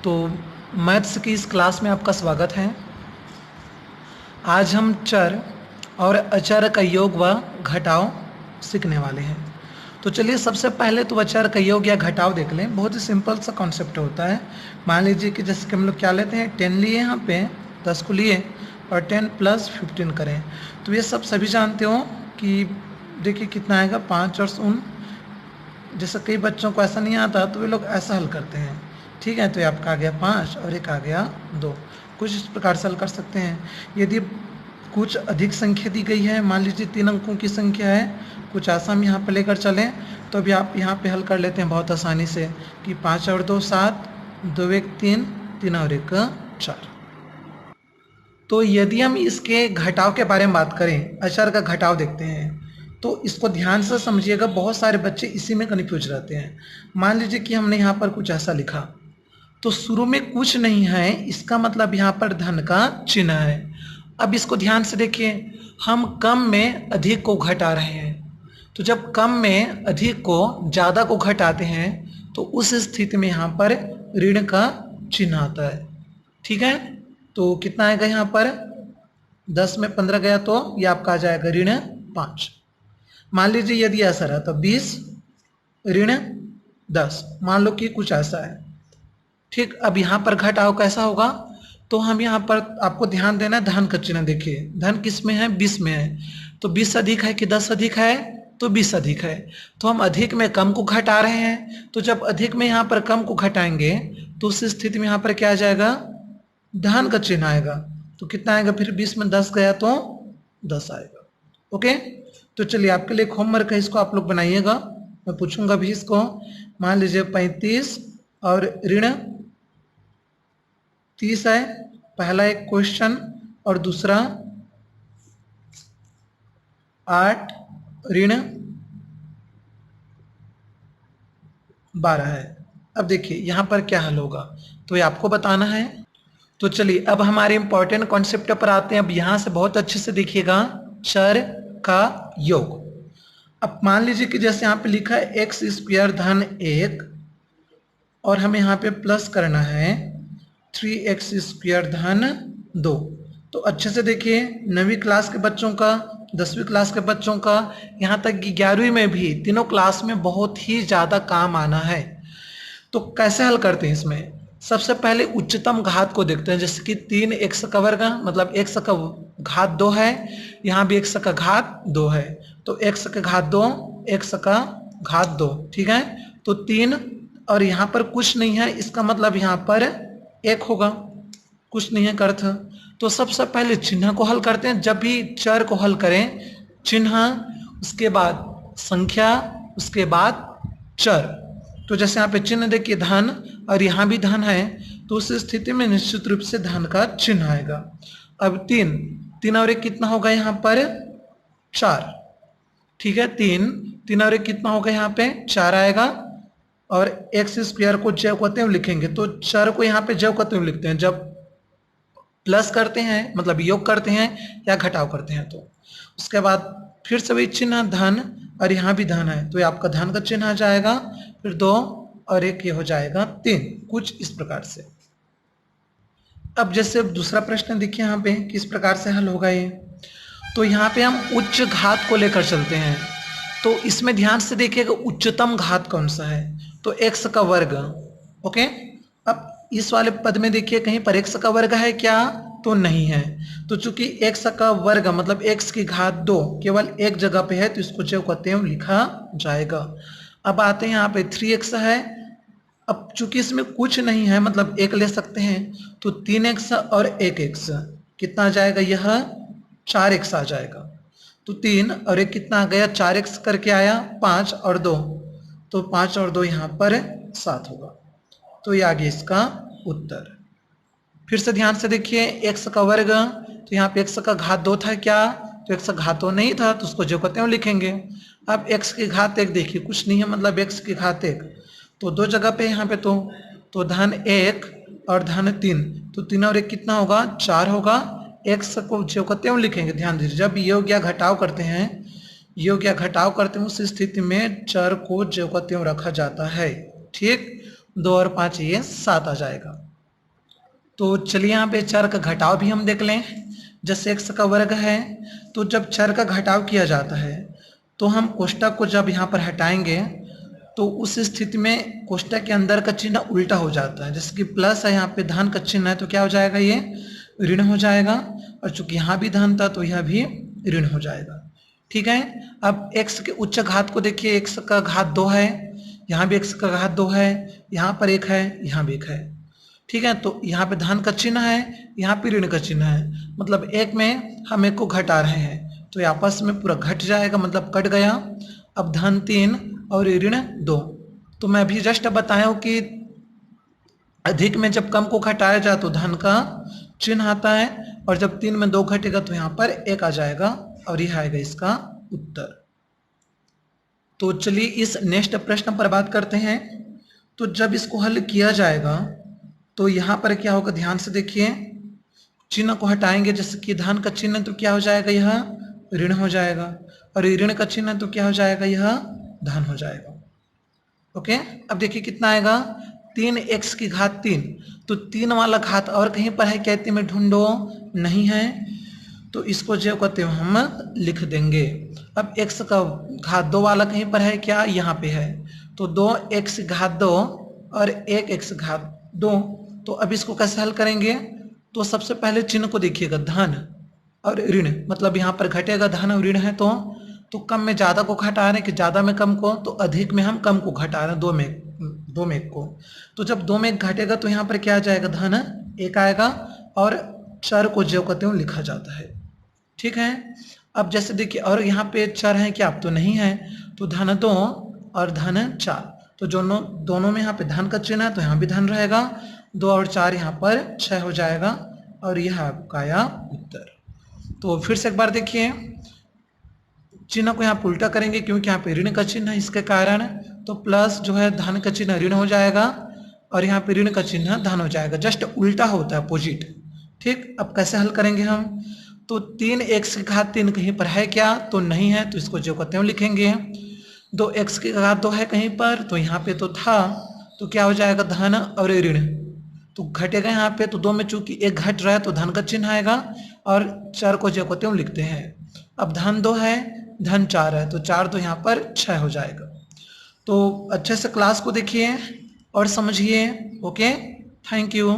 तो मैथ्स की इस क्लास में आपका स्वागत है। आज हम चर और अचर का योग व घटाव सीखने वाले हैं। तो चलिए सबसे पहले तो अचर का योग या घटाव देख लें। बहुत ही सिंपल सा कॉन्सेप्ट होता है। मान लीजिए कि जैसे कि हम लोग क्या लेते हैं, 10 लिए यहाँ पे, 10 को लिए और 10 + 15 करें। तो ये सब सभी जानते हो कि देखिए कितना आएगा, 5 और 0। जैसे कई बच्चों को ऐसा नहीं आता तो वे लोग ऐसा हल करते हैं। ठीक है, तो ये आपका आ गया 5 और एक आ गया 2। कुछ इस प्रकार से हल कर सकते हैं। यदि कुछ अधिक संख्या दी गई है, मान लीजिए 3 अंकों की संख्या है, कुछ ऐसा हम यहाँ पर लेकर चलें तो अभी आप यहाँ पे हल कर लेते हैं बहुत आसानी से कि 5 और 2 7, 2 1 3, 3 और 1 4। तो यदि हम इसके घटाव के बारे में बात करें, अचर का घटाव देखते हैं, तो इसको ध्यान से समझिएगा। बहुत सारे बच्चे इसी में कन्फ्यूज रहते हैं। मान लीजिए कि हमने यहाँ पर कुछ ऐसा लिखा, तो शुरू में कुछ नहीं है, इसका मतलब यहाँ पर धन का चिन्ह है। अब इसको ध्यान से देखिए, हम कम में अधिक को घटा रहे हैं। तो जब कम में अधिक को ज़्यादा को घटाते हैं तो उस स्थिति में यहाँ पर ऋण का चिन्ह आता है। ठीक है, तो कितना आएगा यहाँ पर, 10 में 15 गया तो ये आपका आ जाएगा ऋण 5। मान लीजिए यदि ऐसा रहा तो 20 ऋण 10, मान लो कि कुछ ऐसा है। ठीक, अब यहाँ पर घटाव कैसा होगा, तो हम यहाँ पर आपको ध्यान देना है, धन का चिन्ह देखिए। धन किस में है, 20 में है। तो 20 अधिक है कि 10 अधिक है, तो 20 अधिक है। तो हम अधिक में कम को घटा रहे हैं। तो जब अधिक में यहाँ पर कम को घटाएंगे तो उस स्थिति में यहाँ पर क्या आ जाएगा, धन का चिन्ह आएगा। तो कितना आएगा फिर, 20 में 10 गया तो 10 आएगा। ओके, तो चलिए आपके लिए होमवर्क है, इसको आप लोग बनाइएगा। मैं पूछूंगा भी इसको। मान लीजिए 35 और ऋण 30 है, पहला एक क्वेश्चन, और दूसरा 8 ऋण 12 है। अब देखिए यहाँ पर क्या हल होगा, तो ये आपको बताना है। तो चलिए अब हमारे इंपॉर्टेंट कॉन्सेप्ट पर आते हैं। अब यहाँ से बहुत अच्छे से देखिएगा, चर का योग। अब मान लीजिए कि जैसे यहाँ पे लिखा है x² धन 1, और हमें यहाँ पे प्लस करना है 3x² धन 2। तो अच्छे से देखिए, 9वीं क्लास के बच्चों का, 10वीं क्लास के बच्चों का, यहाँ तक कि 11वीं में भी, तीनों क्लास में बहुत ही ज़्यादा काम आना है। तो कैसे हल करते हैं इसमें, सबसे पहले उच्चतम घात को देखते हैं। जैसे कि 3x का वर्ग, मतलब x का घात 2 है, यहाँ भी x का घात 2 है, तो x का घात 2, x का घात 2। ठीक है, तो 3 और यहाँ पर कुछ नहीं है, इसका मतलब यहाँ पर 1 होगा, कुछ नहीं है का अर्थ। तो सबसे पहले चिन्ह को हल करते हैं। जब भी चर को हल करें, चिन्ह, उसके बाद संख्या, उसके बाद चर। तो जैसे यहाँ पे चिन्ह देखिए धन, और यहाँ भी धन है, तो उस स्थिति में निश्चित रूप से धन का चिन्ह आएगा। अब 3 और 1 कितना होगा यहाँ पर, 4। ठीक है, 3 और 1 कितना होगा यहाँ पे, 4 आएगा। और x² को जैव कहते हुए लिखेंगे, तो चर को यहाँ पे जैव कहते हुए लिखते हैं जब प्लस करते हैं, मतलब योग करते हैं या घटाव करते हैं। तो उसके बाद फिर से वही चिन्ह धन, और यहाँ भी धन है, तो ये आपका धन का चिन्ह आ जाएगा। फिर 2 और 1 ये हो जाएगा 3, कुछ इस प्रकार से। अब जैसे दूसरा प्रश्न देखिए यहाँ पे किस प्रकार से हल होगा ये। तो यहाँ पे हम उच्च घात को लेकर चलते हैं। तो इसमें ध्यान से देखिएगा उच्चतम घात कौन सा है, तो x का वर्ग। ओके, अब इस वाले पद में देखिए कहीं पर x का वर्ग है क्या, तो नहीं है। तो चूंकि x का वर्ग मतलब x की घात 2 केवल एक जगह पे है, तो इसको जो कहते हैं लिखा जाएगा। अब आते हैं यहाँ पे 3x है। अब चूंकि इसमें कुछ नहीं है, मतलब 1 ले सकते हैं, तो 3x और 1x कितना आ जाएगा, यह 4x आ जाएगा। तो 3 और 1 कितना आ गया, 4x करके आया, 5 और 2, तो 5 और 2 यहाँ पर 7 होगा। तो ये आ गया इसका उत्तर। फिर से ध्यान से देखिए, x का वर्ग, तो यहाँ पे x का घात 2 था क्या, तो x का घात 2 नहीं था, तो उसको जो कहते हैं लिखेंगे। अब x की घात 1 देखिए, कुछ नहीं है, मतलब x की घात 1, तो 2 जगह पे यहाँ पे, तो धन 1 और धन 3, तो 3 और 1 कितना होगा, 4 होगा। x को जो कहते हैं लिखेंगे। ध्यान दीजिए, जब योग या घटाव करते हैं, योग या घटाव करते हैं, उस स्थिति में चर को जो कहते हैं रखा जाता है। ठीक, 2 और 5 ये 7 आ जाएगा। तो चलिए यहाँ पे चर का घटाव भी हम देख लें। जैसे x का वर्ग है, तो जब चर का घटाव किया जाता है तो हम कोष्टक को जब यहाँ पर हटाएंगे तो उस स्थिति में कोष्टक के अंदर का चिन्ह उल्टा हो जाता है। जैसे कि प्लस है, यहाँ पे धन का चिन्ह है, तो क्या हो जाएगा, ये ऋण हो जाएगा। और चूंकि यहाँ भी धन था तो यह भी ऋण हो जाएगा। ठीक है। अब x के उच्च घात को देखिए, x का घात 2 है, यहाँ भी x का घात 2 है, यहाँ पर 1 है, यहाँ भी 1 है। ठीक है। तो यहाँ पे धन का चिन्ह है, यहाँ पे ऋण का चिन्ह है, मतलब एक में हम एक को घटा रहे हैं तो ये आपस में पूरा घट जाएगा, मतलब कट गया। अब धन 3 और ऋण 2। तो मैं अभी जस्ट बताया हूँ कि अधिक में जब कम को घटाया जाए तो धन का चिन्ह आता है, और जब 3 में 2 घटेगा तो यहाँ पर 1 आ जाएगा, और यह आएगा इसका उत्तर। तो चलिए इस नेक्स्ट प्रश्न पर बात करते हैं। तो जब इसको हल किया जाएगा तो यहाँ पर क्या होगा, ध्यान से देखिए, चिन्ह को हटाएंगे। जैसे कि धन का चिन्ह तो क्या हो जाएगा, यह ऋण हो जाएगा, और ऋण का चिन्ह तो क्या हो जाएगा, यह धन हो जाएगा। ओके। अब देखिए कितना आएगा, 3x की घात 3। तो 3 वाला घात और कहीं पर है क्या, इतने में ढूंढो, नहीं है, तो इसको जो कहते हैं हम लिख देंगे। अब x का घात 2 वाला कहीं पर है क्या, यहाँ पे है, तो 2x घात 2 और 1x घात 2। तो अब इसको कैसे हल करेंगे, तो सबसे पहले चिन्ह को देखिएगा, धन और ऋण, मतलब यहाँ पर घटेगा, धन और ऋण है तो कम में ज्यादा को घटा रहे हैं कि ज्यादा में कम को, तो अधिक में हम कम को घटा रहे हैं, 2 में 1 को। तो जब 2 में 1 घटेगा तो यहाँ पर क्या आ जाएगा, धन 1 आएगा, और चर को जो कहते हैं लिखा जाता है। ठीक है। अब जैसे देखिए, और यहाँ पे चर है क्या, अब तो नहीं है, तो धन 2 और धन 4, तो दोनों में यहाँ पे धन का चिन्ह है तो यहाँ भी धन रहेगा, 2 और 4 यहाँ पर 6 हो जाएगा, और यह आपका आया उत्तर। तो फिर से एक बार देखिए, चिन्ह को यहाँ पे उल्टा करेंगे क्योंकि यहाँ पे ऋण का चिन्ह है, इसके कारण तो प्लस जो है धन का चिन्ह ऋण हो जाएगा, और यहाँ पे ऋण का चिन्ह धन हो जाएगा, जस्ट उल्टा होता है, अपोजिट। ठीक। अब कैसे हल करेंगे हम, तो 3x की घात 3 कहीं पर है क्या, तो नहीं है, तो इसको जो कहते हैं लिखेंगे। 2x की घात 2 है कहीं पर, तो यहाँ पे तो था, तो क्या हो जाएगा, धन और ऋण, तो घटेगा यहाँ पे, तो 2 में चूंकि 1 घट रहा है तो धन का चिन्ह आएगा, और चर को जो कहते हैं लिखते हैं। अब धन 2 है, धन 4 है, तो 4 तो यहाँ पर 6 हो जाएगा। तो अच्छे से क्लास को देखिए और समझिए। Okay, thank you.